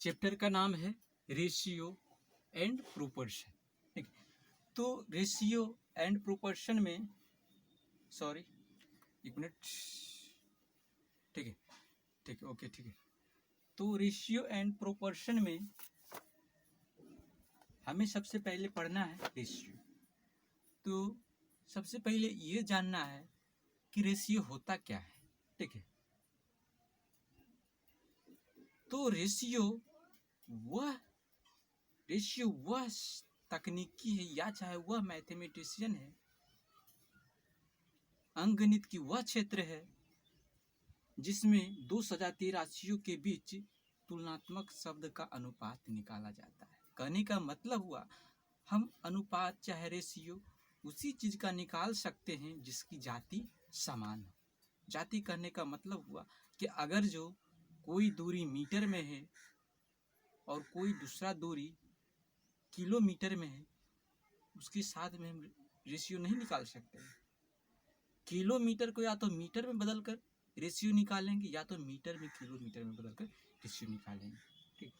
Chapter का नाम है रेशियो एंड प्रोपोर्शन। ठीक है, तो रेशियो एंड प्रोपोर्शन में, सॉरी एक मिनट, ठीक है ठीक है ओके ठीक है। तो रेशियो एंड प्रोपोर्शन में हमें सबसे पहले पढ़ना है रेशियो। तो सबसे पहले ये जानना है कि रेशियो होता क्या है। ठीक है, तो रेशियो वह तकनीकी है या चाहे वह मैथमेटिशियन है, अंकगणित की वह क्षेत्र है जिसमें दो सजातीय राशियों के बीच तुलनात्मक शब्द का अनुपात निकाला जाता है। कहने का मतलब हुआ हम अनुपात चाहे रेशियो उसी चीज का निकाल सकते हैं जिसकी जाति समान हो। जाति कहने का मतलब हुआ कि अगर जो कोई दूरी मीटर में है और कोई दूसरा दूरी किलोमीटर में है, उसके साथ में हम रेशियो नहीं निकाल सकते। किलोमीटर को या तो मीटर में बदलकर रेशियो निकालेंगे या तो मीटर में किलोमीटर में बदलकर रेशियो निकालेंगे। ठीक,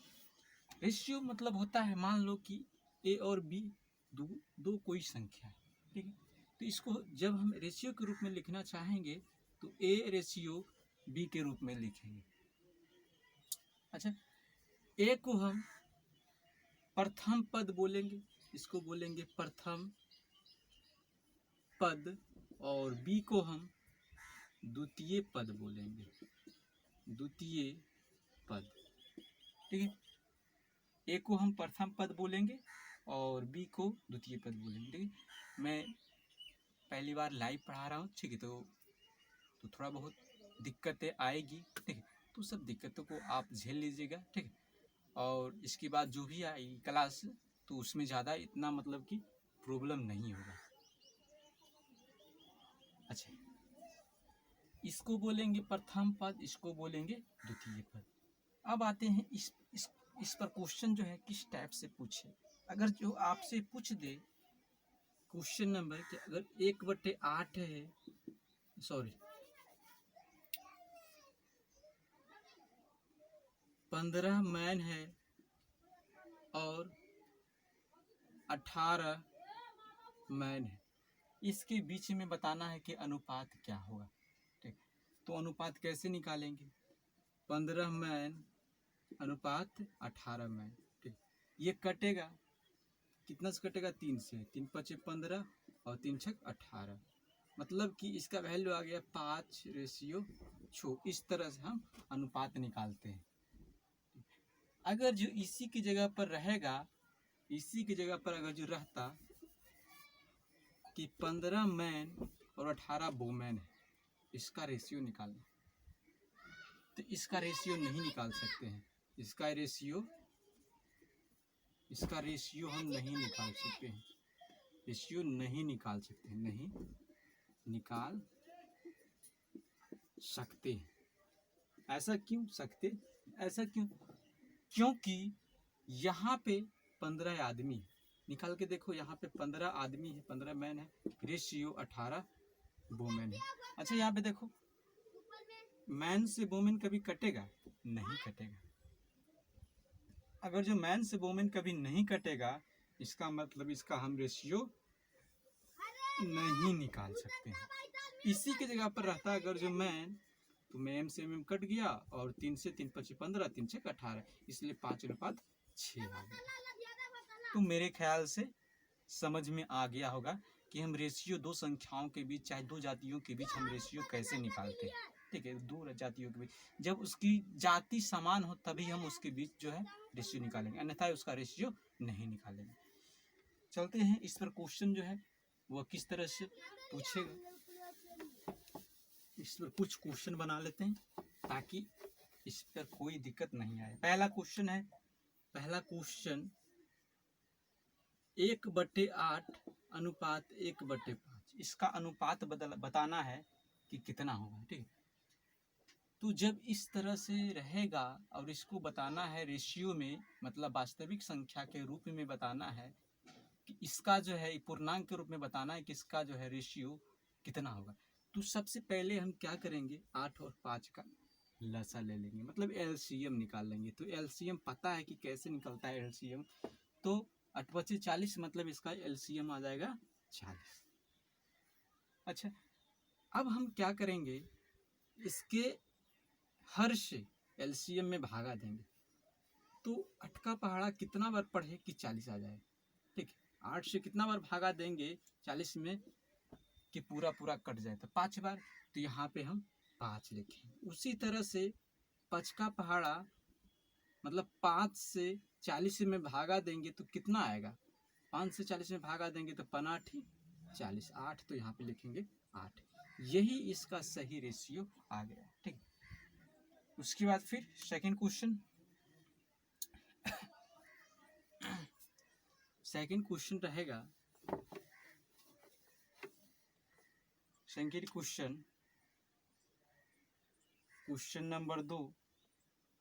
रेशियो मतलब होता है, मान लो कि ए और बी दो कोई संख्या है। ठीक है, तो इसको जब हम रेशियो के रूप में लिखना चाहेंगे तो ए रेशियो बी के रूप में लिखेंगे। अच्छा, ए को हम प्रथम पद बोलेंगे, इसको बोलेंगे प्रथम पद, और बी को हम द्वितीय पद बोलेंगे, द्वितीय पद। ठीक है, ए को हम प्रथम पद बोलेंगे और बी को द्वितीय पद बोलेंगे। ठीक है, मैं पहली बार लाइव पढ़ा रहा हूँ। ठीक है, तो थोड़ा बहुत दिक्कतें आएगी। ठीक है, तो सब दिक्कतों को आप झेल लीजिएगा। ठीक है, और इसके बाद जो भी आएगी क्लास तो उसमें ज़्यादा इतना मतलब कि प्रॉब्लम नहीं होगा। अच्छा, इसको बोलेंगे प्रथम पद, इसको बोलेंगे द्वितीय पद। अब आते हैं इस पर क्वेश्चन जो है किस टाइप से पूछे। अगर जो आपसे पूछ दे क्वेश्चन नंबर कि अगर 1/8 है, सॉरी 15 मैन है और 18 मैन है, इसके बीच में बताना है कि अनुपात क्या होगा। ठीक, तो अनुपात कैसे निकालेंगे? 15 मैन अनुपात 18 मैन। ठीक, ये कटेगा, कितना से कटेगा? 3 से। 3 5 15 और 3 6 18, मतलब कि इसका वैल्यू आ गया 5:6। इस तरह से हम अनुपात निकालते हैं। अगर जो इसी की जगह पर रहेगा, इसी की जगह पर अगर जो रहता कि 15 मैन और 18 वुमेन है, इसका रेशियो निकालना, तो इसका रेशियो नहीं निकाल सकते हैं। इसका रेशियो हम नहीं निकाल सकते हैं। रेशियो नहीं निकाल सकते हैं, नहीं निकाल सकते हैं। ऐसा क्यों सकते? ऐसा क्यों? क्योंकि यहाँ पे 15 आदमी, निकाल के देखो, यहाँ पे 15 आदमी है, 15 मैन है, रेशियो 18 वुमेन है। अच्छा, यहाँ पे देखो, मैन से वुमेन कभी कटेगा? नहीं कटेगा। अगर जो मैन से वुमेन कभी नहीं कटेगा, इसका मतलब इसका हम रेशियो नहीं निकाल सकते हैं। इसी के जगह पर रहता अगर जो मैन, तो मैम से मैम कट गया और 3 से 3 5 15, 3 6 18, इसलिए 5:6 आ गया। तो मेरे ख्याल से समझ में आ गया होगा कि हम रेशियो दो संख्याओं के बीच, चाहे दो जातियों के बीच, हम रेशियो कैसे निकालते हैं। ठीक है, दो जातियों के बीच जब उसकी जाति समान हो तभी हम उसके बीच जो है रेशियो निकालेंगे, अन्यथा उसका रेशियो नहीं निकालेंगे। चलते हैं इस पर क्वेश्चन जो है वह किस तरह से पूछेगा। इस पर कुछ क्वेश्चन बना लेते हैं ताकि इस पर कोई दिक्कत नहीं आए। पहला क्वेश्चन 1/8 अनुपात 1/5, इसका अनुपात बताना है कि कितना होगा। ठीक है, तो जब इस तरह से रहेगा और इसको बताना है रेशियो में, मतलब वास्तविक संख्या के रूप में बताना है कि इसका जो है पूर्णांक के रूप में बताना है कि इसका जो है रेशियो कितना होगा। तो सबसे पहले हम क्या करेंगे, 8 और 5 का लसा ले लेंगे, मतलब एलसीएम निकाल लेंगे। तो एलसीएम पता है कि कैसे निकलता है एलसीएम, तो 8 बचे 40, मतलब इसका एलसीएम आ जाएगा 40। अच्छा, अब हम क्या करेंगे, इसके हर से एलसीएम में भागा देंगे, तो 8 का पहाड़ा कितना बार पढ़े कि 40 आ जाए। ठीक है, 8 से कितना बार भागा देंगे 40 में कि पूरा पूरा कट जाए, तो 5 बार। तो यहाँ पे हम 5 लिखें। उसी तरह से 5 का पहाड़ा मतलब 5 से 40 में भागा देंगे तो कितना आएगा, 5 से 40 में भागा देंगे तो 5 40, 8, तो यहाँ पे लिखेंगे 8। यही इसका सही रेशियो आ गया। ठीक, उसके बाद फिर सेकंड क्वेश्चन। सेकंड क्वेश्चन रहेगा, सेकंड क्वेश्चन, क्वेश्चन नंबर 2।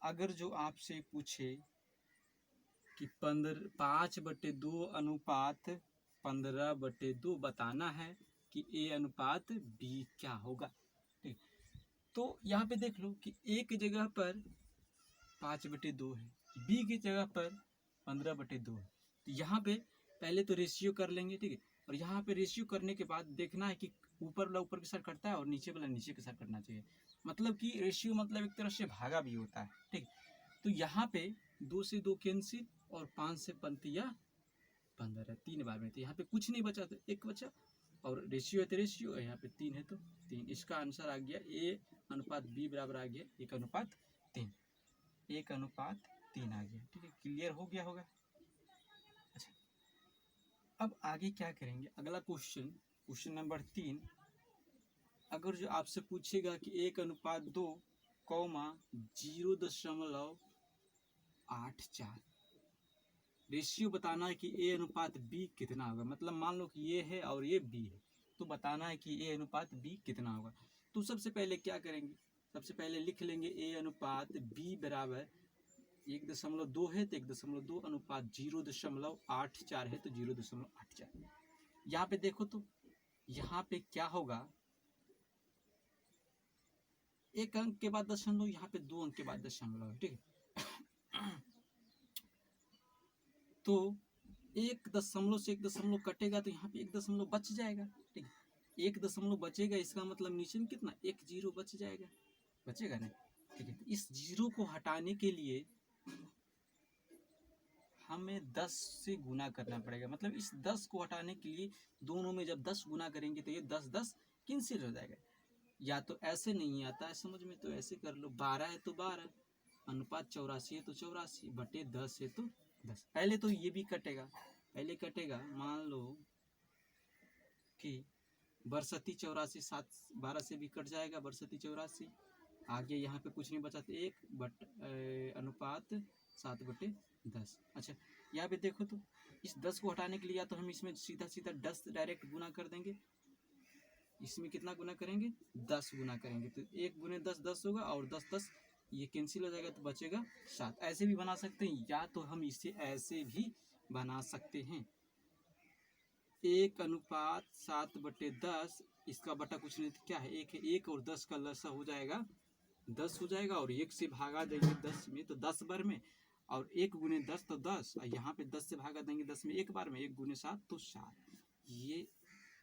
अगर जो आपसे पूछे कि 5/2 अनुपात 15/2 बताना है कि ए अनुपात बी क्या होगा। ठीक, तो यहाँ पे देख लो कि ए की जगह पर 5/2 है, बी की जगह पर 15/2 है। तो यहाँ पे पहले तो रेशियो कर लेंगे। ठीक है, और यहाँ पे रेशियो करने के बाद देखना है कि ऊपर वाला ऊपर के साथ कटता है और नीचे वाला नीचे के साथ कटना चाहिए। मतलब कि रेशियो मतलब एक तरह से भागा भी होता है। ठीक, तो यहाँ पे 2 से 2 कैंसिल और 5 से 15 है, 3 बार में। तो यहाँ पे कुछ नहीं बचा, तो 1 बचा, और रेशियो है तो रेशियो है, यहाँ पे 3 है तो 3। इसका आंसर आ गया ए अनुपात बी बराबर आ गया 1/3। 1/3 आ गया। ठीक है, क्लियर हो गया होगा। अच्छा, अब आगे क्या करेंगे, अगला क्वेश्चन, क्वेश्चन नंबर 3। अगर जो आपसे पूछेगा कि 1/2, 0.84 रेशियो बताना है कि ए अनुपात बी कितना होगा। मतलब मान लो कि ये है और ये बी है, तो बताना है कि ए अनुपात बी कितना होगा। तो सबसे पहले क्या करेंगे, सबसे पहले लिख लेंगे ए अनुपात बी बराबर 1.2 है तो 1.2 अनुपात 0.84 है तो 0.84। यहाँ पे देखो तो यहाँ पे क्या होगा, एक अंक के बाद दशमलव, यहाँ पे 2 अंक के बाद दशमलव है। ठीक है, तो 1 दशमलव से 1 दशमलव कटेगा तो यहाँ पे 1 दशमलव बच जाएगा। ठीक है, 1 दशमलव बचेगा, इसका मतलब नीचे में कितना, 1 जीरो बच जाएगा, बचेगा नहीं। ठीक है, तो इस जीरो को हटाने के लिए हमें 10 से गुना करना पड़ेगा। मतलब इस 10 को हटाने के लिए दोनों में जब 10 गुना करेंगे तो ये 10 कैंसिल हो जाएगा। या तो ऐसे नहीं आता है समझ में, तो ऐसे कर लो, 12 है तो 12, अनुपात 84 है तो 84 बटे 10 है तो 10। पहले तो ये भी कटेगा, पहले कटेगा, मान लो कि बरसती 84 7 12 से भी कट जाएगा, बरसती 84। आगे यहाँ पे कुछ नहीं बचा तो 1 अनुपात 7/10। अच्छा, यहाँ पे देखो तो इस 10 को हटाने के लिए या तो हम इसमें सीधा सीधा 10 डायरेक्ट गुना कर देंगे, इसमें कितना गुना करेंगे, 10 गुना करेंगे, तो 1 गुने 10 10 होगा, और 10 ये कैंसिल हो जाएगा तो बचेगा 7। ऐसे भी बना सकते हैं, या तो हम इसे ऐसे भी बना सकते हैं, 1/7/10, इसका बटा कुछ नहीं तो क्या है, 1 है, 1 और 10 का लसा हो जाएगा 10 हो जाएगा, और 1 से भागा देंगे 10 में तो 10 बार में, और 1 गुने 10 तो 10, और यहाँ पे 10 से भागा देंगे 10 में 1 बार में, 1 गुने 7 तो 7। ये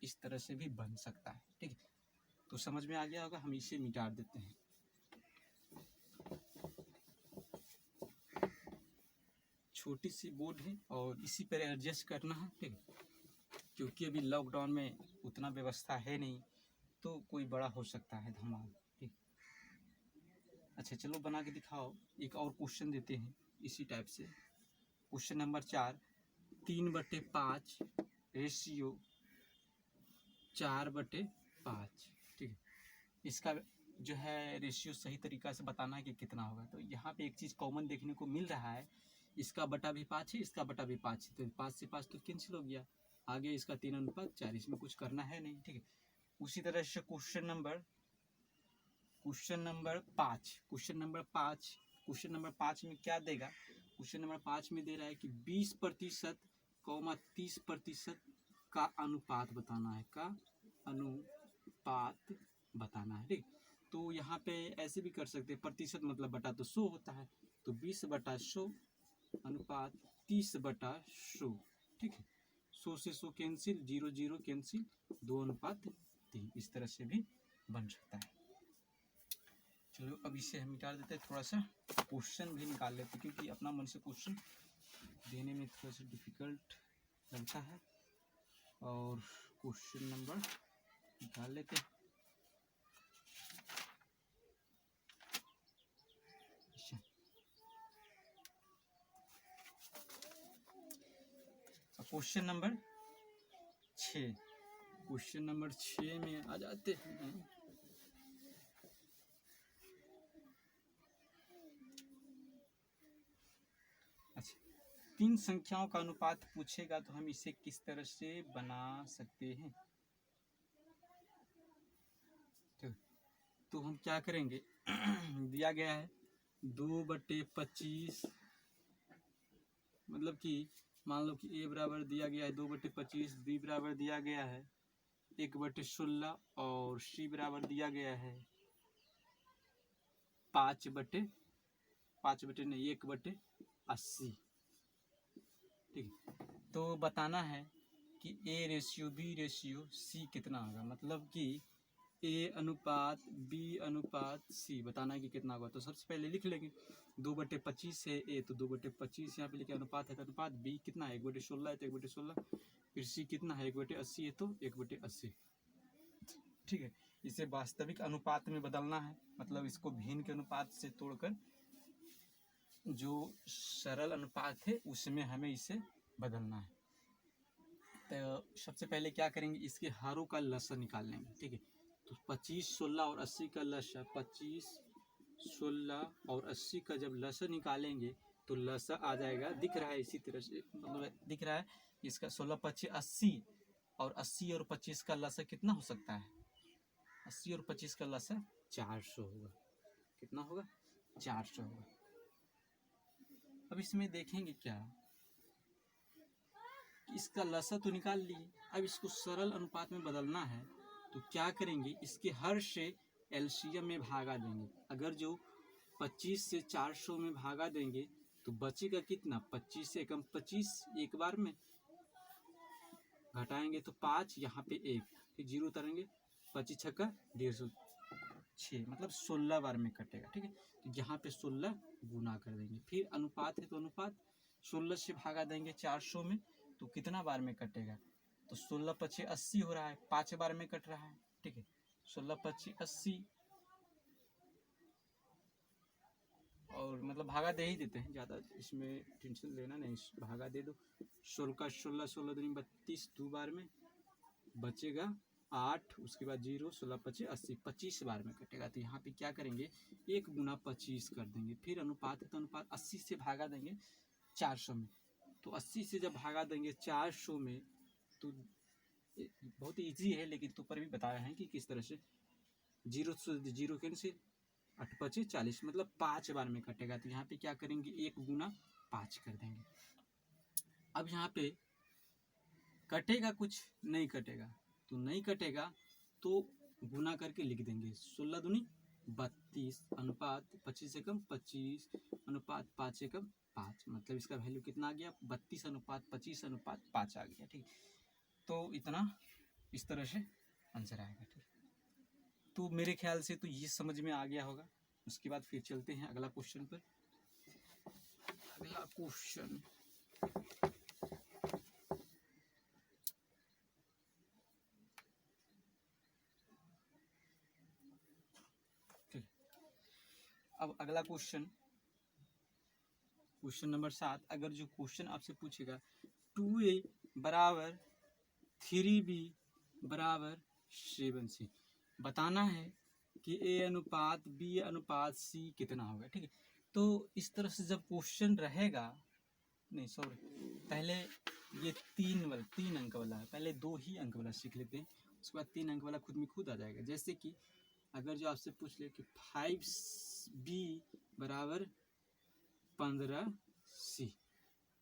इस तरह से भी बन सकता है। ठीक है, तो समझ में आ गया होगा, हम इसे मिटा देते हैं। छोटी सी बोर्ड है और इसी पर एडजस्ट करना है। ठीक है, क्योंकि अभी लॉकडाउन में उतना व्यवस्था है नहीं, तो कोई बड़ा हो सकता है धमाल। ठीक, अच्छा चलो बना के दिखाओ। एक और क्वेश्चन देते हैं इसी टाइप से, क्वेश्चन नंबर 4। 3/5 रेशियो 4/5। ठीक है, इसका जो है रेशियो सही तरीका से बताना है कि कितना होगा। तो यहाँ पे एक चीज़ कॉमन देखने को मिल रहा है, इसका बटा भी 5 है, इसका बटा भी 5 है, तो 5 से 5 तो कैंसिल हो गया, आगे इसका 3/4, इसमें कुछ करना है नहीं। ठीक है, उसी तरह से क्वेश्चन नंबर 5, क्वेश्चन नंबर 5 में क्या देगा, क्वेश्चन नंबर 5 में दे रहा है कि 20% 30% का अनुपात बताना है, का अनुपात बताना है। ठीक, तो यहाँ पे ऐसे भी कर सकते हैं, प्रतिशत मतलब बटा तो 100 होता है, तो 20/100 अनुपात 30/100। ठीक है, 100 से 100 कैंसिल, 0 0 कैंसिल, 2:3। इस तरह से भी बन सकता है। चलो अब इसे हम निकाल देते हैं, थोड़ा सा क्वेश्चन भी निकाल लेते हैं, क्योंकि अपना मन से क्वेश्चन देने में थोड़ा सा डिफिकल्ट लगता है। और क्वेश्चन नंबर निकाल लेते हैं। क्वेश्चन नंबर 6, क्वेश्चन नंबर 6 में आ जाते हैं। अच्छा, 3 संख्याओं का अनुपात पूछेगा तो हम इसे किस तरह से बना सकते हैं। तो हम क्या करेंगे दिया गया है 2/25, मतलब कि मान लो कि a बराबर दिया गया है 2/25, b बराबर दिया गया है 1/16 और c बराबर दिया गया है 1/80। ठीक है, तो बताना है कि a ratio b ratio c कितना होगा, मतलब कि a अनुपात b अनुपात c बताना है कि कितना होगा। तो सबसे पहले लिख लेंगे 2/25 है a, तो 2/25 यहाँ पे लिखे अनुपात है, तो अनुपात b कितना है 1/16 है तो 1/16, फिर c कितना है 1/80 है तो 1/80। ठीक है, इसे वास्तविक अनुपात में बदलना है, मतलब इसको भिन्न के अनुपात से तोड़कर जो सरल अनुपात है उसमें हमें इसे बदलना है। तो सबसे पहले क्या करेंगे, इसके हारों का लसा निकाल लेंगे। ठीक है, तो 25, 16 और 80 का लसा, 25, 16 और 80 का जब लसा निकालेंगे तो लसा आ जाएगा, दिख रहा है इसी तरह से, मतलब दिख रहा है इसका 16 25 80, और 80 और 25 का लसा कितना हो सकता है, 80 और 25 का लसा 400 होगा। कितना होगा 400 होगा। अब इसमें देखेंगे क्या, इसका लसा तो निकाल लिए, अब इसको सरल अनुपात में बदलना है तो क्या करेंगे, इसके हर से एलसीएम में भागा देंगे। अगर जो 25 से 400 में भागा देंगे तो बचेगा कितना, 25 से कम 25, एक बार में घटाएंगे तो 5, यहाँ पे 1, फिर 0 उतारेंगे, 25 छक्का 150, मतलब 16 बार में कटेगा। ठीक है, तो यहाँ पे 16 गुना कर देंगे, फिर अनुपात है तो अनुपात 16 से भागा देंगे 400 में, तो कितना बार में कटेगा, तो 16 25 80 हो रहा है, 5 बार में कट रहा है। ठीक है, 16 25 80, और मतलब भागा दे ही देते हैं, ज़्यादा इसमें टेंशन लेना नहीं, भागा दे दो। 16 का 16, 16 दूनी 32, 2 बार में बचेगा 8, उसके बाद 0, 16 25 80, 25 बार में कटेगा। तो यहाँ पे क्या करेंगे, 1 गुना 25 कर देंगे, फिर अनुपात है तो अनुपात 80 से भागा देंगे 400 में, तो 80 से जब भागा देंगे 400 में तो बहुत ईजी है, लेकिन तो पर भी बताया है कि किस तरह से, 0 से 0 कैंसिल, 8 25 40, मतलब 5 बार में कटेगा। तो यहाँ पे क्या करेंगे, 1 गुना 5 कर देंगे। अब यहाँ पे कटेगा कुछ, नहीं कटेगा, तो नहीं कटेगा तो गुना करके लिख देंगे, 16 दूनी 32 अनुपात 25 से कम 25 अनुपात 5 से कम 5, मतलब इसका वैल्यू कितना आ गया, 32 अनुपात 25 अनुपात 5 आ गया। ठीक, तो इतना इस तरह से आंसर आएगा। ठीक, तो मेरे ख्याल से तो ये समझ में आ गया होगा। उसके बाद फिर चलते हैं अगला क्वेश्चन पर। अगला क्वेश्चन, अब अगला क्वेश्चन, क्वेश्चन नंबर 7। अगर जो क्वेश्चन आपसे पूछेगा 2a बराबर 3b बराबर 7c, बताना है कि a अनुपात b अनुपात c कितना होगा। ठीक है, तो इस तरह से जब क्वेश्चन रहेगा, नहीं सॉरी, पहले ये 3 अंक वाला है, पहले 2 ही अंक वाला सीख लेते हैं, उसके बाद 3 अंक वाला खुद में खुद आ जाएगा। जैसे कि अगर जो आपसे पूछ ले कि 5b बराबर 15c,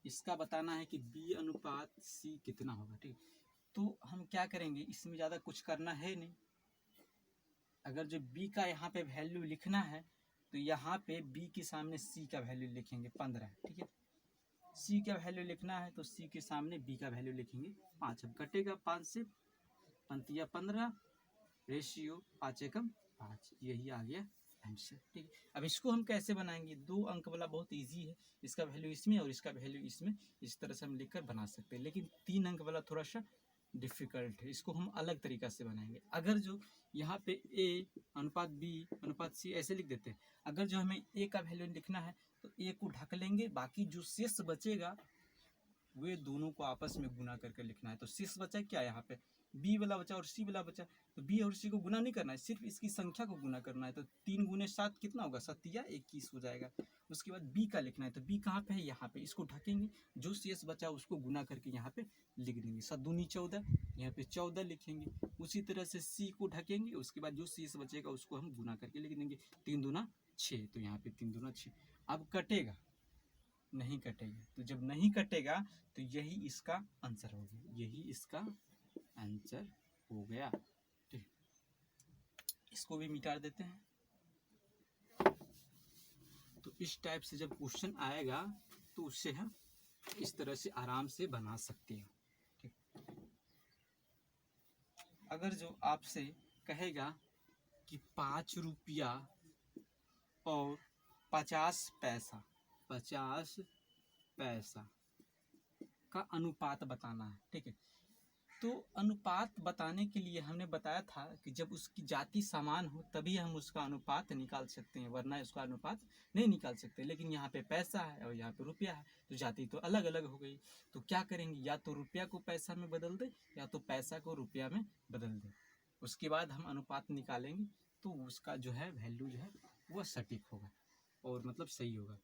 इसका बताना है कि b अनुपात c कितना होगा। ठीक, तो हम क्या करेंगे, इसमें ज़्यादा कुछ करना है नहीं, अगर जो b का यहाँ पे वैल्यू लिखना है तो यहाँ पे b के सामने c का वैल्यू लिखेंगे 15, ठीक है। c का वैल्यू लिखना है तो c के सामने b का वैल्यू लिखेंगे 5। अब कटेगा 5 से, पंतिया 15, रेशियो 5 एकम 5, यही आ गया आंसर, ठीक है। अब इसको हम कैसे बनाएंगे, 2 अंक वाला बहुत इजी है, इसका वैल्यू इसमें और इसका वैल्यू इसमें, इस तरह से हम लिखकर बना सकते हैं। लेकिन 3 अंक वाला थोड़ा सा डिफिकल्ट है, इसको हम अलग तरीका से बनाएंगे। अगर जो यहाँ पे a अनुपात b अनुपात c ऐसे लिख देते हैं, अगर जो हमें a का वैल्यू लिखना है तो a को ढक लेंगे, बाकी जो शेष बचेगा वे दोनों को आपस में गुना करके लिखना है। तो शेष बचा क्या, यहाँ पे b वाला बचा और c वाला बचा, तो b और c को गुना नहीं करना है, सिर्फ इसकी संख्या को गुना करना है। तो 3 गुने 7 कितना होगा, 7 या 21 हो जाएगा। उसके बाद b का लिखना है, तो b कहाँ पे है, यहाँ पे, इसको ढकेंगे, जो शेष बचा उसको गुना करके यहाँ पे लिख देंगे, 7 दूनी 14, यहाँ पे 14 लिखेंगे। उसी तरह से c को ढकेंगे, उसके बाद जो शेष बचेगा उसको हम गुना करके लिख देंगे, 3 दूना 6, तो यहाँ पे 3 दूना 6। अब कटेगा, नहीं कटेगा, तो जब नहीं कटेगा तो यही इसका आंसर हो गया, यही इसका आंसर हो गया, ठीक। इसको भी मिटा देते हैं। तो इस टाइप से जब क्वेश्चन आएगा तो उससे हम इस तरह से आराम से बना सकते हैं, ठीक। अगर जो आपसे कहेगा कि 5 रुपया और 50 पैसा, 50 पैसा का अनुपात बताना है, ठीक है। तो अनुपात बताने के लिए हमने बताया था कि जब उसकी जाति समान हो तभी हम उसका अनुपात निकाल सकते हैं, वरना उसका अनुपात नहीं निकाल सकते। लेकिन यहाँ पे पैसा है और यहाँ पे रुपया है, तो जाति तो अलग अलग हो गई। तो क्या करेंगे, या तो रुपया को पैसा में बदल दे या तो पैसा को रुपया में बदल दे, उसके बाद हम अनुपात निकालेंगे तो उसका जो है वैल्यू जो है वह सटीक होगा और मतलब सही होगा।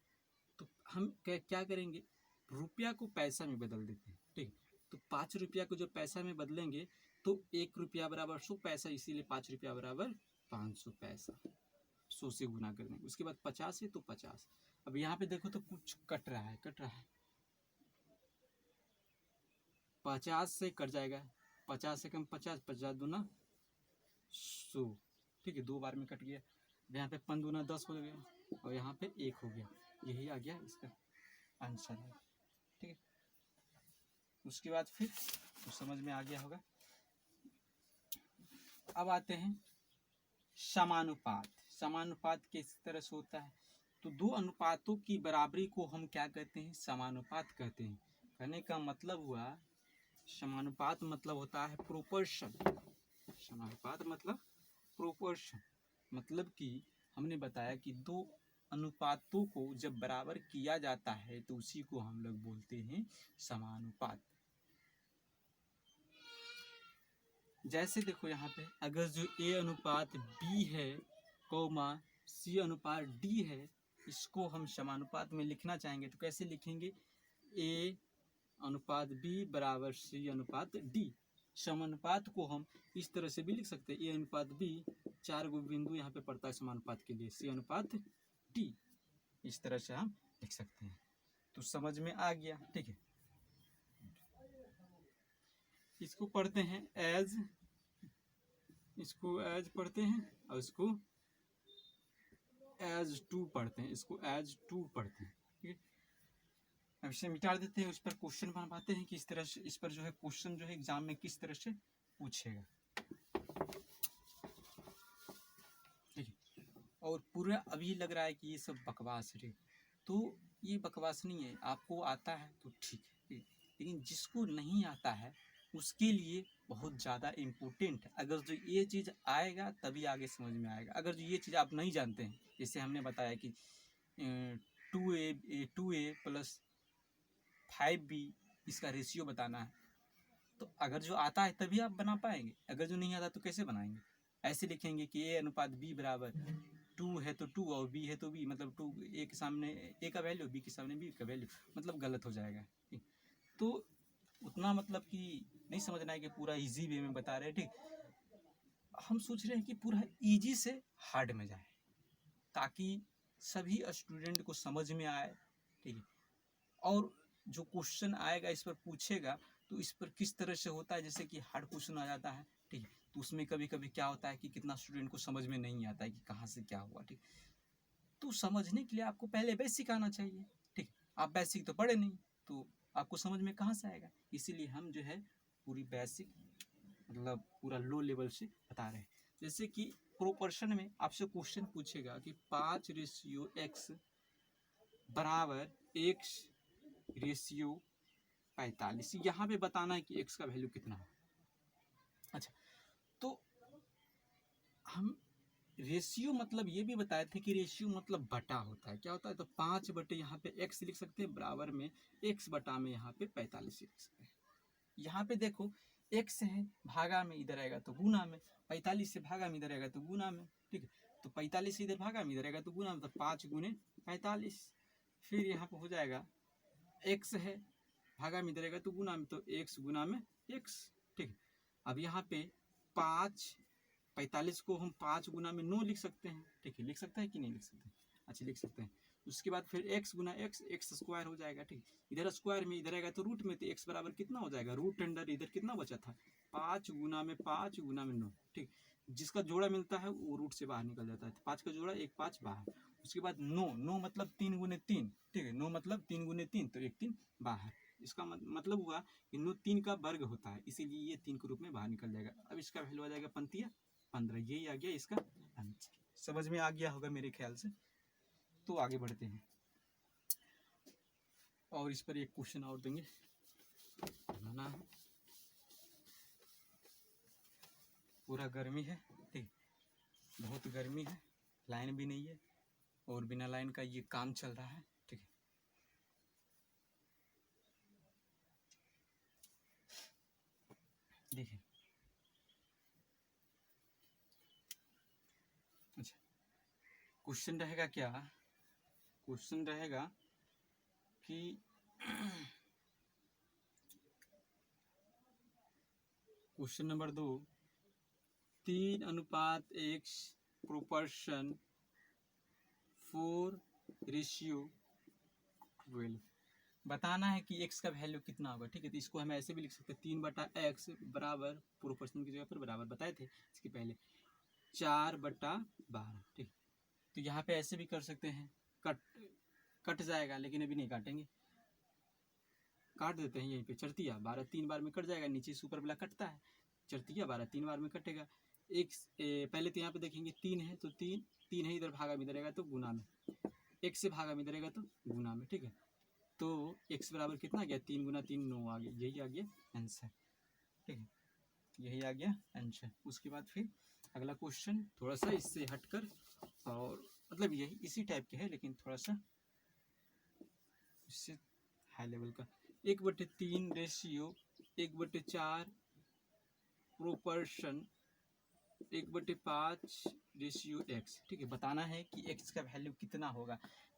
तो हम क्या करेंगे, रुपया को पैसा में बदल देते हैं, ठीक। तो 5 रुपया को जो पैसा में बदलेंगे तो 1 रुपया बराबर 100 पैसा, इसीलिए 5 रुपया बराबर 500 पैसा, 100 से गुना कर देंगे। उसके बाद 50 है तो 50। अब यहाँ पे देखो तो कुछ कट रहा है, 50 से कट जाएगा, 50 से कम 50, 50 दूना 100, ठीक है, 2 बार में कट गया। यहाँ पे 5 दूना 10 हो गया और यहाँ पे 1 हो गया, यही आ गया इसका आंसर है, ठीक है। उसके बाद फिर तो समझ में आ गया होगा। अब आते हैं समानुपात। समानुपात किस तरह से होता है, तो 2 अनुपातों की बराबरी को हम क्या कहते हैं, समानुपात कहते हैं। कहने का मतलब हुआ, समानुपात मतलब होता है प्रोपोर्शन, समानुपात मतलब प्रोपोर्शन, मतलब कि हमने बताया कि 2 अनुपातों को जब बराबर किया जाता है तो उसी को हम लोग बोलते हैं समानुपात। जैसे देखो यहाँ पे अगर जो a अनुपात b है कौमा c अनुपात d है, इसको हम समानुपात में लिखना चाहेंगे तो कैसे लिखेंगे, a अनुपात b बराबर c अनुपात d। समानुपात को हम इस तरह से भी लिख सकते हैं, a अनुपात b, 4 गो बिंदु यहाँ पे पड़ता है समानुपात के लिए, c अनुपात d, इस तरह से हम लिख सकते हैं। तो समझ में आ गया, ठीक है। इसको पढ़ते हैं एज, इसको एज पढ़ते हैं और इसको एज टू पढ़ते हैं, इसको एज टू पढ़ते हैं, ठीक है। अब इसे मिटा देते हैं, उस पर क्वेश्चन बनवाते हैं कि इस तरह से, इस पर जो है क्वेश्चन जो है एग्जाम में किस तरह से पूछेगा, ठीक है। और पूरा अभी लग रहा है कि ये सब बकवास है, तो ये बकवास नहीं है, आपको आता है तो ठीक है, लेकिन जिसको नहीं आता है उसके लिए बहुत ज़्यादा इम्पोर्टेंट है। अगर जो ये चीज़ आएगा तभी आगे समझ में आएगा। अगर जो ये चीज़ आप नहीं जानते हैं, जैसे हमने बताया कि 2a प्लस 5b इसका रेशियो बताना है, तो अगर जो आता है तभी आप बना पाएंगे, अगर जो नहीं आता तो कैसे बनाएंगे। ऐसे लिखेंगे कि a अनुपात b बराबर 2 है तो 2 और b है तो b, मतलब 2 a के सामने a का वैल्यू, b के सामने b का वैल्यू, मतलब गलत हो जाएगा। तो उतना मतलब कि नहीं समझना है कि पूरा इजी वे में बता रहे हैं, ठीक। हम सोच रहे हैं कि पूरा इजी से हार्ड में जाए ताकि सभी स्टूडेंट को समझ में आए, ठीक है। और जो क्वेश्चन आएगा इस पर पूछेगा तो इस पर किस तरह से होता है, जैसे कि हार्ड क्वेश्चन आ जाता है, ठीक है, तो उसमें कभी कभी क्या होता है कि कितना स्टूडेंट को समझ में नहीं आता है कि कहाँ से क्या हुआ, ठीक। तो समझने के लिए आपको पहले बेसिक आना चाहिए, ठीक। आप बेसिक तो पढ़े नहीं, तो आपको समझ में कहाँ से आएगा। इसीलिए हम जो है पूरी बेसिक मतलब पूरा लो लेवल से बता रहे हैं। जैसे कि प्रोपोर्शन में आपसे क्वेश्चन पूछेगा कि 5:x बराबर x:45, यहाँ पे बताना है कि x का वैल्यू कितना है। अच्छा, तो हम रेशियो मतलब ये भी बताए थे कि रेशियो मतलब बटा होता है, क्या होता है, तो 5 बटे यहाँ पे x लिख सकते हैं, बराबर में x बटा में यहाँ पे 45 लिख सकते हैं। यहाँ पे देखो x है, भागा में इधर आएगा तो गुना में, 45 से भागा में इधर आएगा तो गुना में, ठीक है। तो 45 से इधर भागा में इधर आएगा तो गुना में, तो 5 गुने 45। फिर यहाँ पे हो जाएगा x है, भागा में इधर आएगा तो गुना में, तो x गुना में x, ठीक है। अब यहाँ पे 45 को हम 5 गुना में 9 लिख सकते हैं, ठीक है। लिख सकते हैं कि नहीं लिख सकते? अच्छा, लिख सकते हैं। उसके बाद फिर x गुना x स्क्वायर हो जाएगा, ठीक। इधर स्क्वायर में इधर आएगा तो रूट में, तो x बराबर कितना हो जाएगा, रूट अंडर इधर कितना बचा था, 5 गुना में 5 गुना में 9, ठीक। जिसका जोड़ा मिलता है वो रूट से बाहर निकल जाता है, तो 5 का जोड़ा 1 5 बाहर। उसके बाद 9 मतलब 3 गुने 3, ठीक है। 9 मतलब 3 गुने 3, तो 1 3 बाहर। इसका मतलब हुआ कि 9 3 का वर्ग होता है, इसीलिए ये 3 के रूप में बाहर निकल जाएगा। अब इसका वैल्यू आ जाएगा 15, यही आ गया इसका आंसर। समझ में आ गया होगा मेरे ख्याल से। तो आगे बढ़ते हैं और इस पर एक क्वेश्चन और देंगे, बनाना है। पूरा गर्मी है, ठीक, बहुत गर्मी है, लाइन भी नहीं है और बिना लाइन का ये काम चल रहा है, ठीक है। देखिए, अच्छा, क्वेश्चन रहेगा क्या, क्वेश्चन रहेगा कि क्वेश्चन नंबर 2, 3:1 प्रोपोर्शन 4:12 बताना है कि x का वैल्यू कितना होगा, ठीक है। तो इसको हम ऐसे भी लिख सकते हैं, 3/x बराबर प्रोपोर्शन की जगह पर बराबर बताए थे इसके पहले 4/12, ठीक। तो यहाँ पे ऐसे भी कर सकते हैं, कट जाएगा, लेकिन अभी नहीं काटेंगे, काट देते हैं यहीं पे। चरतिया 12 3 बार में कट जाएगा, नीचे से ऊपर वाला कटता है, चरतिया 12 3 बार में कटेगा। पहले तो यहाँ पे देखेंगे 3 है, तो 3 है, इधर भागा में इधर आएगा तो गुना में, 1 से भागा में इधर आएगा तो गुना में, ठीक है। तो x बराबर कितना आ गया, 3 गुना 3 9 आ गया, यही आ गया आंसर, ठीक है। यही आ गया आंसर। उसके बाद फिर अगला क्वेश्चन थोड़ा सा इससे हटकर, और मतलब यही इसी टाइप के है, लेकिन थोड़ा सा इससे हाई लेवल का। 1/3 रेशियो 1/4 प्रोपोर्शन 1/5 रेशियो x, ठीक है। बताना है कि x का वैल्यू कितना होगा।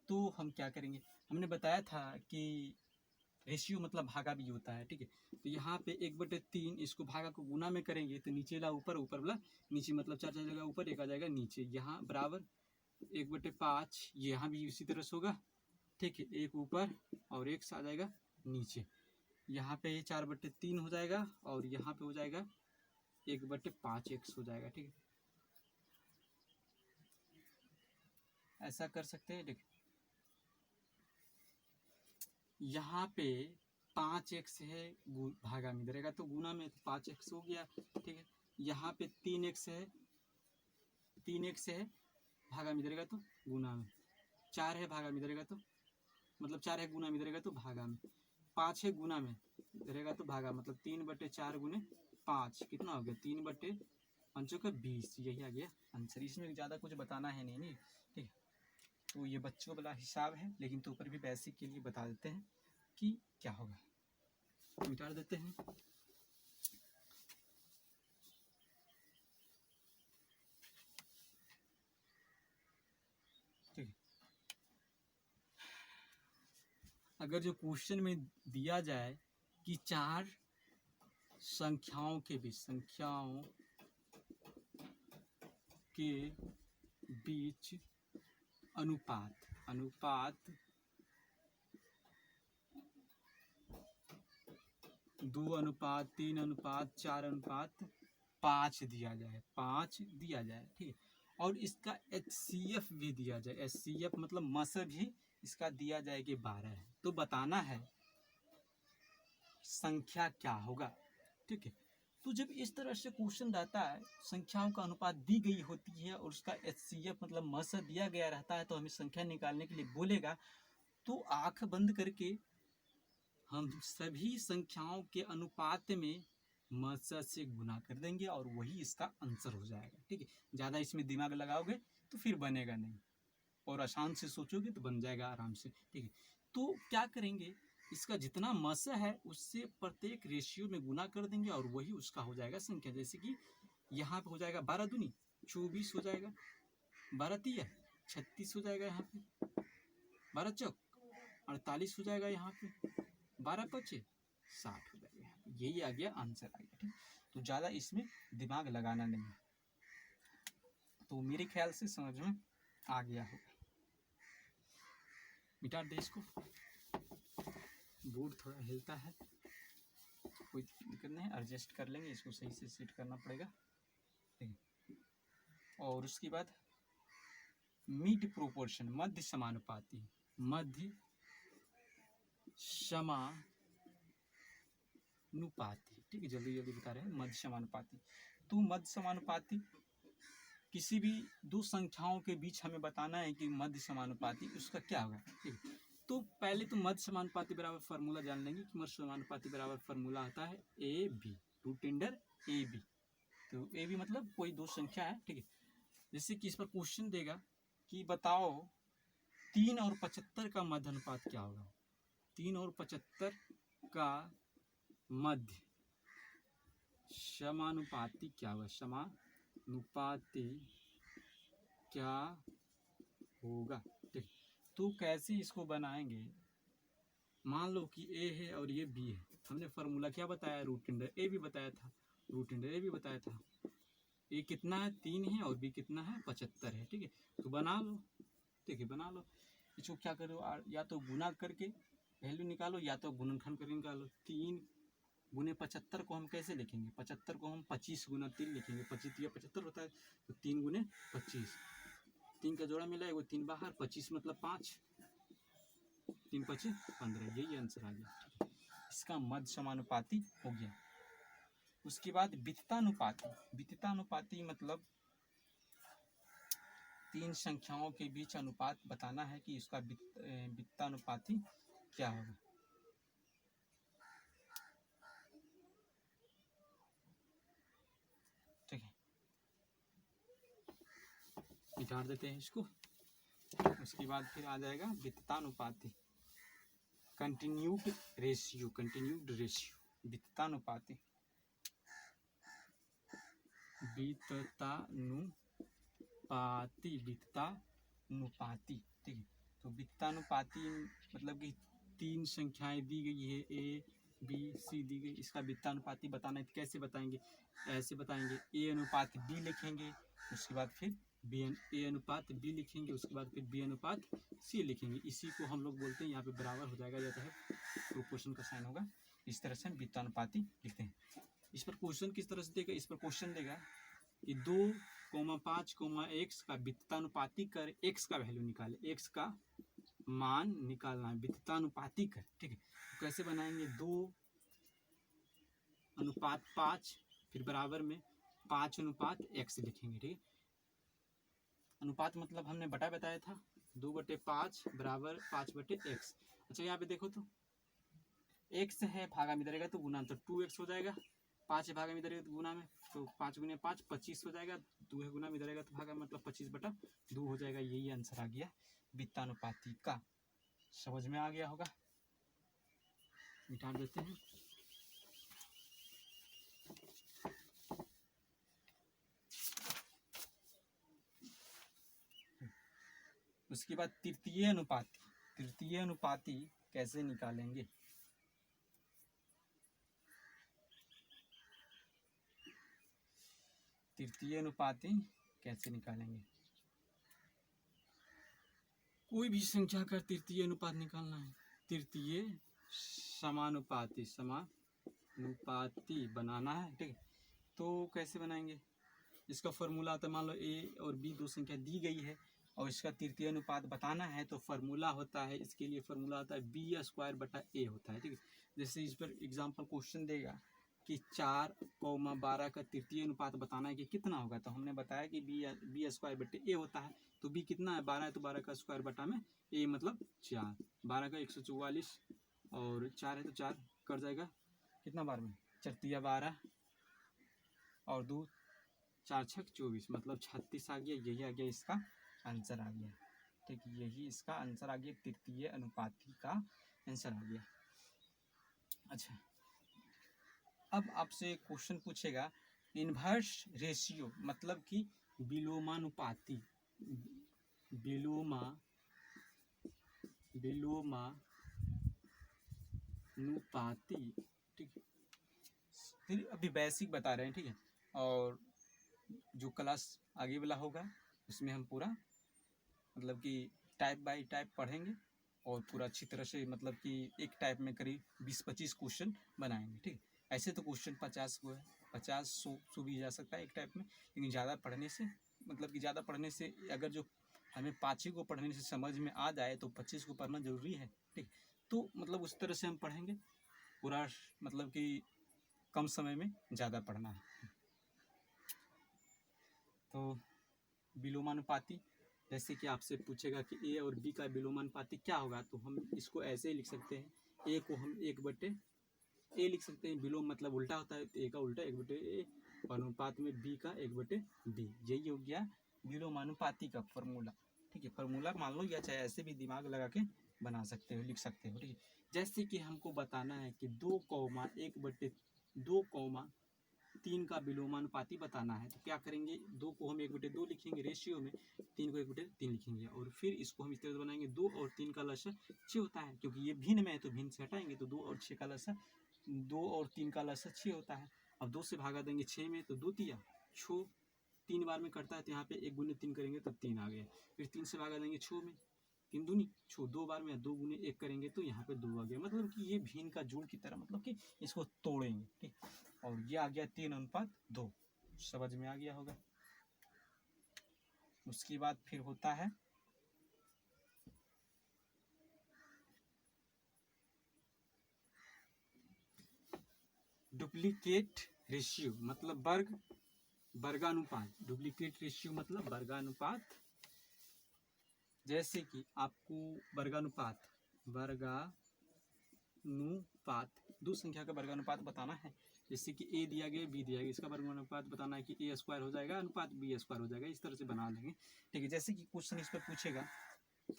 तो हम क्या करेंगे, हमने बताया था कि रेशियो मतलब भागा भी होता है, ठीक है। तो यहाँ पे 1/3 इसको भागा को गुना में करेंगे, तो नीचे ला ऊपर, ऊपर वाला नीचे, मतलब 4 4 जाएगा ऊपर, 1 आ जाएगा नीचे, यहाँ बराबर 1/5, यहाँ भी इसी तरह से होगा, ठीक है। 1 ऊपर और 1 आ जाएगा नीचे, यहाँ पे 4/3 हो जाएगा, और यहाँ पे हो जाएगा 1/5x हो जाएगा, ठीक है। ऐसा कर सकते हैं, देखिए यहाँ पे 5x है, भागा में इधर तो गुना में, 5x हो गया, ठीक है। यहाँ पे 3x है, 3x है, भागा में इधर तो गुना में, 4 है, भागा में इधर तो मतलब 4 है, गुना में इधर तो भागा में, 5 है, गुना में इधर तो भागा, मतलब 3/4 गुने 5 कितना हो गया, 3/5 का 20, यही आ गया आंसर। इसमें ज़्यादा कुछ बताना है नहीं, ठीक है। तो ये बच्चों वाला हिसाब है, लेकिन तो ऊपर भी बेसिक के लिए बता देते हैं कि क्या होगा, मिटा देते हैं। ठीक है, अगर जो क्वेश्चन में दिया जाए कि 4 संख्याओं के बीच अनुपात 2:3:4:5 5 दिया जाए, 5 दिया जाए, ठीक है। और इसका HCF भी दिया जाए, HCF मतलब मस भी इसका दिया जाए कि 12 है। तो बताना है संख्या क्या होगा, ठीक है। तो जब इस तरह से क्वेश्चन रहता है, संख्याओं का अनुपात दी गई होती है और उसका HCF मतलब मस दिया गया रहता है, तो हमें संख्या निकालने के लिए बोलेगा, तो आंख बंद करके हम सभी संख्याओं के अनुपात में मस से गुना कर देंगे और वही इसका आंसर हो जाएगा, ठीक है। ज़्यादा इसमें दिमाग लगाओगे तो फिर बनेगा नहीं, और आसान से सोचोगे तो बन जाएगा आराम से, ठीक है। तो क्या करेंगे, इसका जितना मस है उससे प्रत्येक रेशियो में गुना कर देंगे और वही उसका हो जाएगा संख्या। जैसे कि यहाँ पे हो जाएगा 12 दूनी 24 हो जाएगा, 12 तिया 36 हो जाएगा, यहाँ पे 12 चौक 48 हो जाएगा, यहाँ पे 12 पचे 60 हो जाएगा। यही आ गया आंसर आ गया, ठीक। तो ज़्यादा इसमें दिमाग लगाना नहीं है। तो मेरे ख्याल से समझ में आ गया होगा। मिटा दे इसको, बोर्ड थोड़ा हिलता है, कोई दिक्कत नहीं, एडजस्ट कर लेंगे, इसको सही से सेट करना पड़ेगा, ठीक है। और उसके बाद मिड प्रोपोर्शन, मध्य समानुपाती, मध्य समानुपाती, ठीक है। जल्दी जल्दी बता रहे हैं, मध्य समानुपाती। तो मध्य समानुपाती किसी भी दो संख्याओं के बीच हमें बताना है कि मध्य समानुपाती उसका क्या होगा, ठीक है। तो पहले तो मध्य समानुपाती बराबर फार्मूला जान लेंगे कि मध्य समानुपाती बराबर फार्मूला आता है AB, रूट अंडर AB। तो AB मतलब कोई दो संख्या है, ठीक है। जैसे कि इस पर क्वेश्चन देगा कि बताओ 3 और 75 का मध्य अनुपात क्या होगा। 3 और 75 का मध्य समानुपाती क्या होगा, समानुपाती क्या होगा, ठीक। तो कैसे इसको बनाएंगे, मान लो कि A है और ये B है, हमने फार्मूला क्या बताया, रूट अंडर A भी बताया था, रूट अंडर A भी बताया था। A कितना है 3 है और B कितना है 75 है, ठीक है। तो बना लो, ठीक है, बना लो। इसको क्या करो, या तो गुना करके वैल्यू निकालो या तो गुणनखंड करके निकालो। 3 गुने 75 को हम कैसे लिखेंगे, 75 को हम 25 गुना 3 लिखेंगे, 25 या 75 होता है, तो 3 गुने 25, 3 का जोड़ा मिला है, वो 3 बाहर, 25 मतलब 5, 3 5 15, यही आंसर आ गया। इसका मध्य समानुपाती हो गया। उसके बाद वित्तानुपाती, वित्तानुपाती मतलब तीन संख्याओं के बीच अनुपात बताना है कि इसका वित्तानुपाती क्या होगा। ठीक है, मिटा देते हैं इसको। उसके बाद फिर आ जाएगा वित्तानुपाती, कंटिन्यूड रेशियो, कंटिन्यूड रेशियो, वित्तानुपाती, वित्तानुपाती, वित्तानुपाती, ठीक है। तो वित्तानुपाती मतलब कि तीन संख्याएं दी गई है, A B C दी गई, इसका वित्तानुपाती बताना है। तो कैसे बताएंगे, ऐसे बताएंगे, A अनुपात B लिखेंगे, उसके बाद फिर A अनुपात B लिखेंगे, उसके बाद फिर B अनुपात C लिखेंगे। इसी को हम लोग बोलते हैं, यहाँ पे बराबर हो जाएगा, जाता है प्रोपोर्शन का साइन होगा। इस तरह से हम वित्तानुपाती लिखते हैं। इस पर क्वेश्चन किस तरह से देगा, इस पर क्वेश्चन देगा कि 2,5,x का वित्तानुपाती कर x का वैल्यू निकाले, x का मान निकालना है, वित्तानुपाती कर, ठीक है। तो कैसे बनाएंगे, 2:5, फिर बराबर में 5:x लिखेंगे, ठीक है। अनुपात मतलब हमने बटा बताया था, 2/5 बराबर 5/x। अच्छा यहाँ पे देखो तो x है, भागा में इधर तो गुना, तो 2x हो जाएगा, 5 है भागा में इधर तो गुना में, तो 5 गुने 5 25 हो जाएगा, 2 है गुना में इधर तो भागा मतलब 25/2 हो जाएगा। यही आंसर आ गया वित्तानुपाती का। समझ में आ गया होगा, मिटा देते हैं। उसके बाद तृतीय अनुपाती, तृतीय अनुपाती कैसे निकालेंगे, तृतीय अनुपाती कैसे निकालेंगे। कोई भी संख्या का तृतीय अनुपात निकालना है, तृतीय समानुपाती, समानुपाती बनाना है, ठीक है। तो कैसे बनाएंगे? इसका फॉर्मूला आता है, मान लो ए और बी दो संख्या दी गई है और इसका तृतीय अनुपात बताना है, तो फॉर्मूला होता है, इसके लिए फॉर्मूला होता है बी स्क्वायर बटा ए होता है, ठीक है। जैसे इस पर एग्जाम्पल क्वेश्चन देगा कि 4,12 का तृतीय अनुपात बताना है कि कितना होगा, तो हमने बताया कि बी स्क्वायर बटे ए होता है। तो बी कितना है? 12 है, तो 12 का स्क्वायर बटा में ए मतलब 4, 12 का 144 और 4 है तो 4 कट जाएगा कितना बार में? 4×3 = 12 और 2 4 6 24 मतलब 36 आ गया। यही आ गया इसका आंसर आ गया, ठीक, यही इसका आंसर आ गया, तृतीय अनुपाती का आंसर आ गया। अच्छा, अब आपसे क्वेश्चन पूछेगा इन्वर्स रेशियो मतलब कि विलोमानुपाती, विलोमानुपाती, ठीक है। फिर अभी बेसिक बता रहे हैं, ठीक है, और जो क्लास आगे वाला होगा उसमें हम पूरा मतलब कि टाइप बाय टाइप पढ़ेंगे और पूरा अच्छी तरह से मतलब कि एक टाइप में करीब 20-25 क्वेश्चन बनाएंगे, ठीक है। ऐसे तो क्वेश्चन 50 को है, 50-100 भी जा सकता है एक टाइप में, लेकिन ज़्यादा पढ़ने से मतलब कि ज़्यादा पढ़ने से अगर जो हमें 5 को पढ़ने से समझ में आ जाए तो 25 को पढ़ना ज़रूरी है, ठीक। तो मतलब उस तरह से हम पढ़ेंगे पूरा, मतलब कि कम समय में ज़्यादा पढ़ना है। तो विलोमानुपाती, जैसे कि आपसे पूछेगा कि ए और बी का विलोमानुपाती क्या होगा, तो हम इसको ऐसे ही लिख सकते हैं, ए को हम 1/ए लिख सकते हैं, विलोम मतलब उल्टा होता है, तो ए का उल्टा 1/ए और अनुपात में बी का 1/बी, यही हो गया विलोमानुपाती का फॉर्मूला, ठीक है। फॉर्मूला मान लो या चाहे ऐसे भी दिमाग लगा के बना सकते हो, लिख सकते हो, ठीक है। जैसे कि हमको बताना है कि 2,1/2,3 का विलोमानुपाती बताना है, तो क्या करेंगे, 2 को हम 1/2 लिखेंगे रेशियो में, 3 को 1/3 लिखेंगे और फिर इसको हम इस तरह से बनाएंगे, 2 और 3 का लसागु 6 होता है, क्योंकि ये भिन्न में है तो भिन्न से हटाएंगे, तो 2 और 6 का लसागु 2 और 3 का लसागु 6 होता है। अब 2 से भागा देंगे 6 में, तो 2 तिया 6 3 बार में कटता है, तो यहाँ पे 1 × 3 करेंगे तो 3 आ गया। फिर 3 से भागा देंगे 6 में, 3 दूनी 6 2 बार में, 2 × 1 करेंगे तो यहाँ पे 2 आ गया, मतलब कि ये भिन्न का जोड़ की तरह, मतलब कि इसको तोड़ेंगे, ठीक। और ये आ गया 3:2, समझ में आ गया होगा। उसके बाद फिर होता है डुप्लीकेट रेशियो मतलब वर्गानुपात, डुप्लीकेट रेशियो मतलब वर्गानुपात। जैसे कि आपको वर्गानुपात दो संख्या का वर्गानुपात बताना है, जैसे कि ए दिया गया बी दिया गया, इसका वर्गानुपात बताना है कि ए स्क्वायर हो जाएगा अनुपात बी स्क्वायर हो जाएगा, इस तरह से बना लेंगे, ठीक है। जैसे कि क्वेश्चन इस पर पूछेगा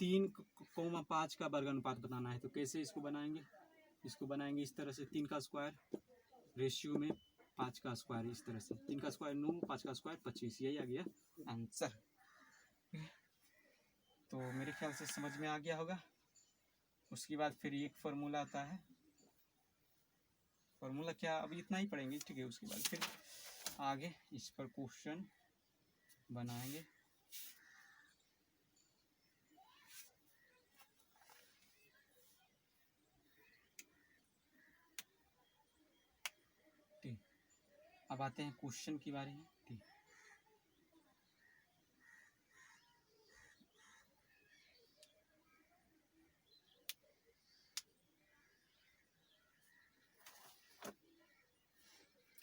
3,5 का वर्गानुपात बताना है, तो कैसे इसको बनाएंगे, इसको बनाएंगे इस तरह से, 3 का स्क्वायर रेशियो में 5 का स्क्वायर, इस तरह से 3 का स्क्वायर 9, 5 का स्क्वायर 25, यही आ गया आंसर। तो मेरे ख्याल से समझ में आ गया होगा। उसके बाद फिर एक फार्मूला आता है, फार्मूला क्या अभी इतना ही पढ़ेंगे, ठीक है। उसके बाद फिर आगे इस पर क्वेश्चन बनाएंगे। ठीक, अब आते हैं क्वेश्चन की बारे में, ठीक।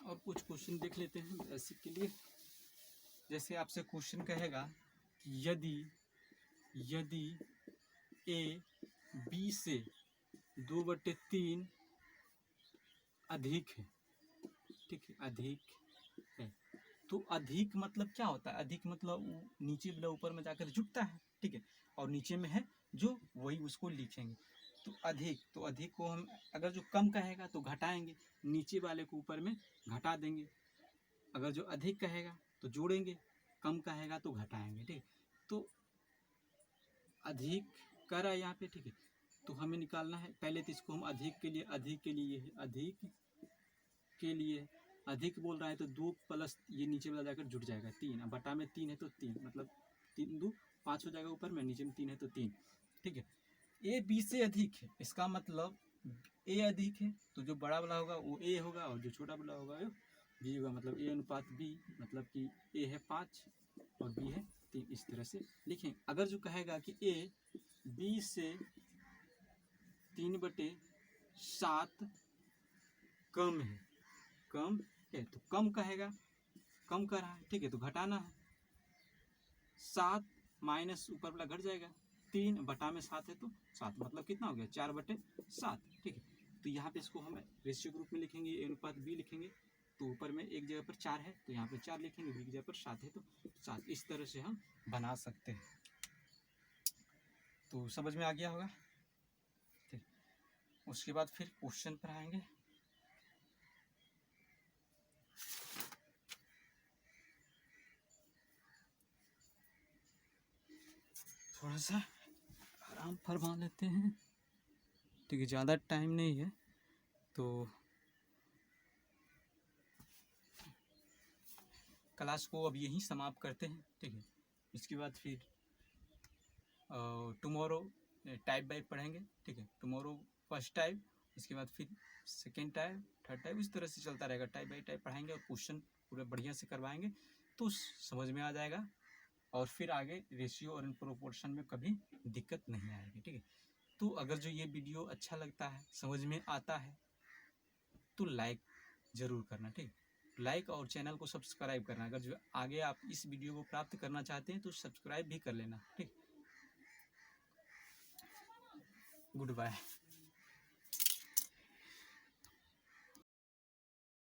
और कुछ क्वेश्चन देख लेते हैं बेसिक के लिए। जैसे आपसे क्वेश्चन कहेगा कि यदि ए बी से 2/3 अधिक है, ठीक है, अधिक है, तो अधिक मतलब क्या होता है, अधिक मतलब नीचे वाला ऊपर में जाकर जुटता है, ठीक है, और नीचे में है जो वही उसको लिखेंगे। तो अधिक को हम अगर जो कम कहेगा तो घटाएंगे, नीचे वाले को ऊपर में घटा देंगे, अगर जो अधिक कहेगा तो जोड़ेंगे, कम कहेगा तो घटाएंगे, ठीक। तो अधिक कर रहा है यहाँ पे, ठीक है, तो हमें निकालना है पहले, तो इसको हम अधिक के लिए अधिक बोल रहा है, तो 2 प्लस ये नीचे वाला जाकर जुट जाएगा 3, अब बटा में 3 है तो 3 मतलब 3 2 5 हो जाएगा ऊपर में, नीचे में 3 है तो 3, ठीक है। ए बी से अधिक है, इसका मतलब ए अधिक है, तो जो बड़ा वाला होगा वो ए होगा और जो छोटा वाला होगा वो बी होगा मतलब ए अनुपात बी, मतलब कि ए है 5 और बी है 3, इस तरह से लिखें। अगर जो कहेगा कि ए बी से 3/7 कम है, कम है तो कम कहेगा, कम कर रहा है, ठीक है, तो घटाना है। 7 माइनस ऊपर वाला घट जाएगा, 3 बटा में 7 है तो 7, मतलब कितना हो गया 4/7, ठीक है। तो यहाँ पे इसको हम रेशियो के रूप में लिखेंगे, ए अनुपात बी लिखेंगे, तो ऊपर में एक जगह पर 4 है तो यहाँ पे 4 लिखेंगे, बी की जगह पर 7 है तो 7, इस तरह से हम बना सकते हैं। तो समझ में आ गया होगा, ठीक। उसके बाद फिर क्वेश्चन पर आएंगे। थोड़ा सा आराम फरमा लेते हैं, ठीक है, ज़्यादा टाइम नहीं है तो क्लास को अब यहीं समाप्त करते हैं, ठीक है। इसके बाद फिर टुमारो टाइप बाई पढ़ेंगे, ठीक है। टुमारो फर्स्ट टाइप, इसके बाद फिर सेकेंड टाइप, थर्ड टाइप, इस तरह से चलता रहेगा, टाइप बाई टाइप पढ़ाएंगे और क्वेश्चन पूरा बढ़िया से करवाएंगे तो समझ में आ जाएगा, और फिर आगे रेशियो और प्रोपोर्शन में कभी दिक्कत नहीं आएगी, ठीक है। तो अगर जो ये वीडियो अच्छा लगता है, समझ में आता है, तो लाइक ज़रूर करना, ठीक, लाइक और चैनल को सब्सक्राइब करना। अगर जो आगे आप इस वीडियो को प्राप्त करना चाहते हैं तो सब्सक्राइब भी कर लेना, ठीक। Good bye.